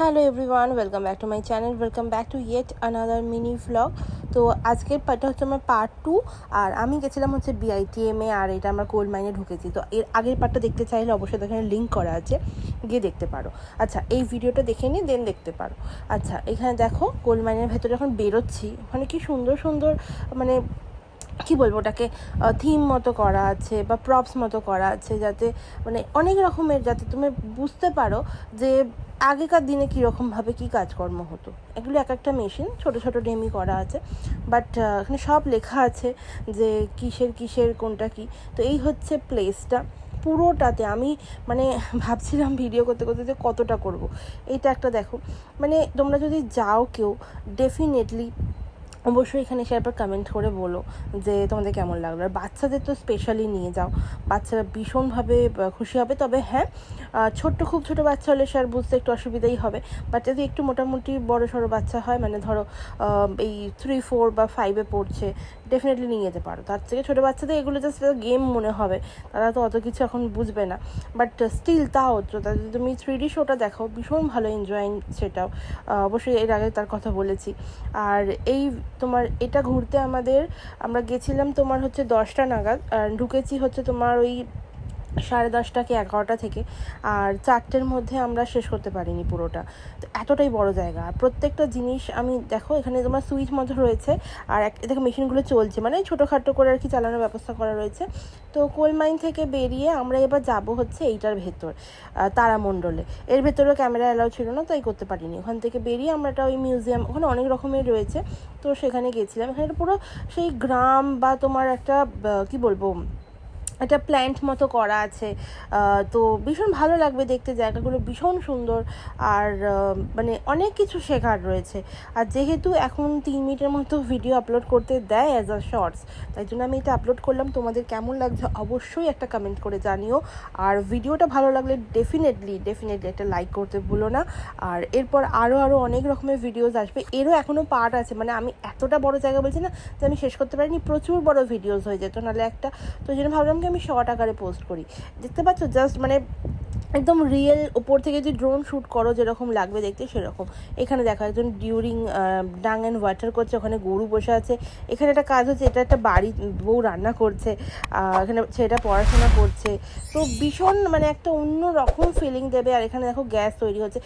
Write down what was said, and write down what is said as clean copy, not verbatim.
Hello everyone, welcome back to my channel, welcome back to yet another mini vlog. তো আজকের পার্টটা হচ্ছে আমার পার্ট 2। আর আমি গেছিলাম হচ্ছে BITM-এ, আর এটা আমরা কোল মাইনে ঢুকেছি। তো এর আগের পার্টটা দেখতে চাইলে অবশ্যই এখানে লিঙ্ক করা আছে, গিয়ে দেখতে পারো। আচ্ছা, এই ভিডিওটা দেখে নিই, দেন দেখতে পারো। আচ্ছা, এখানে দেখো কোল মাইনের ভেতরে যখন বেরোচ্ছি, ওখানে কি সুন্দর সুন্দর মানে কি বলবো ওটাকে থিম মতো করা আছে বা প্রপস মতো করা আছে, যাতে মানে অনেক রকমের, যাতে তুমি বুঝতে পারো যে আগেকার দিনে কীরকমভাবে কী কাজকর্ম হতো। এগুলো এক একটা মেশিন ছোটো ছোটো ডেমি করা আছে, বাট এখানে সব লেখা আছে যে কিসের কিসের কোনটা কী। তো এই হচ্ছে প্লেসটা পুরোটাতে। আমি মানে ভাবছিলাম ভিডিও করতে করতে যে কতটা করব। এইটা একটা দেখো, মানে তোমরা যদি যাও কেউ, ডেফিনেটলি অবশ্যই এখানে এসে একবার কমেন্ট করে বলো যে তোমাদের কেমন লাগলো। আর বাচ্চাদের তো স্পেশালি নিয়ে যাও, বাচ্চারা ভীষণভাবে খুশি হবে। তবে হ্যাঁ, খুব ছোটো বাচ্চা হলে সে আর বুঝতে একটু অসুবিধাই হবে। বাট যদি একটু মোটামুটি বড় সড়ো বাচ্চা হয়, মানে ধরো এই 3, 4 বা 5-এ পড়ছে, ডেফিনেটলি নিয়ে যেতে পারো। তার থেকে ছোটো বাচ্চাদের এগুলো জাস্ট গেম মনে হবে, তারা তো অত কিছু এখন বুঝবে না। বাট স্টিল তাও যদি তুমি 3D শোটা দেখো, ভীষণ ভালো এনজয়িং সেটাও। অবশ্যই এর আগে তার কথা বলেছি। আর এই তোমার এটা ঘুরতে আমরা গেছিলাম তোমার হচ্ছে 10টা নাগাদ, ঢুকেছি হচ্ছে তোমার ওই 10:30 কি 11টা থেকে। আর 4টের মধ্যে আমরা শেষ করতে পারিনি পুরোটা। তো এতটাই বড় জায়গা, আর প্রত্যেকটা জিনিস আমি দেখো এখানে তোমার সুইচ মতো রয়েছে, আর দেখো মেশিনগুলো চলছে, মানে ছোটোখাটো করে আর কি চালানোর ব্যবস্থা করা রয়েছে। তো কোল মাইন থেকে বেরিয়ে আমরা এবার যাব হচ্ছে এইটার ভেতর, তারামণ্ডলে। এর ভেতরেও ক্যামেরা অ্যালাউ ছিল না, তাই করতে পারিনি। ওখান থেকে বেরিয়ে আমরা একটা ওই মিউজিয়াম, ওখানে অনেক রকমের রয়েছে, তো সেখানে গেছিলাম। এখানে পুরো সেই গ্রাম বা তোমার একটা কি বলবো, একটা প্ল্যান্ট মতো করা আছে। তো ভীষণ ভালো লাগবে দেখতে, জায়গাগুলো ভীষণ সুন্দর। আর মানে অনেক কিছু শেখার রয়েছে। আর যেহেতু এখন 3 মিনিটের মতো ভিডিও আপলোড করতে দেয় অ্যাজ আ শর্টস, তাই জন্য আমি এটা আপলোড করলাম। তোমাদের কেমন লাগছে অবশ্যই একটা কমেন্ট করে জানিও। আর ভিডিওটা ভালো লাগলে ডেফিনেটলি একটা লাইক করতে ভুলো না। আর এরপর আরও অনেক রকমের ভিডিওস আসবে, এরও এখনও পার্ট আছে। মানে আমি এতটা বড় জায়গা বলছি না যে আমি শেষ করতে পারিনি, প্রচুর বড় ভিডিওস হয়ে যেত নাহলে একটা। তো জন্য ভাবলাম আমি শর্ট আকারে পোস্ট করি। দেখতে পাচ্ছ জাস্ট মানে একদম রিয়েল ওপর থেকে যদি ড্রোন শ্যুট করো যেরকম লাগবে দেখতে, সেরকম। এখানে দেখো একজন ডিউরিং ডাং অ্যান্ড ওয়াটার করছে, ওখানে গরু বসে আছে। এখানে একটা কাজ হচ্ছে, এটা একটা বাড়ি, বউ রান্না করছে, এখানে ছেলেটা পড়াশোনা করছে। তো ভীষণ মানে একটা অন্য রকম ফিলিং দেবে। আর এখানে দেখো গ্যাস তৈরি হচ্ছে।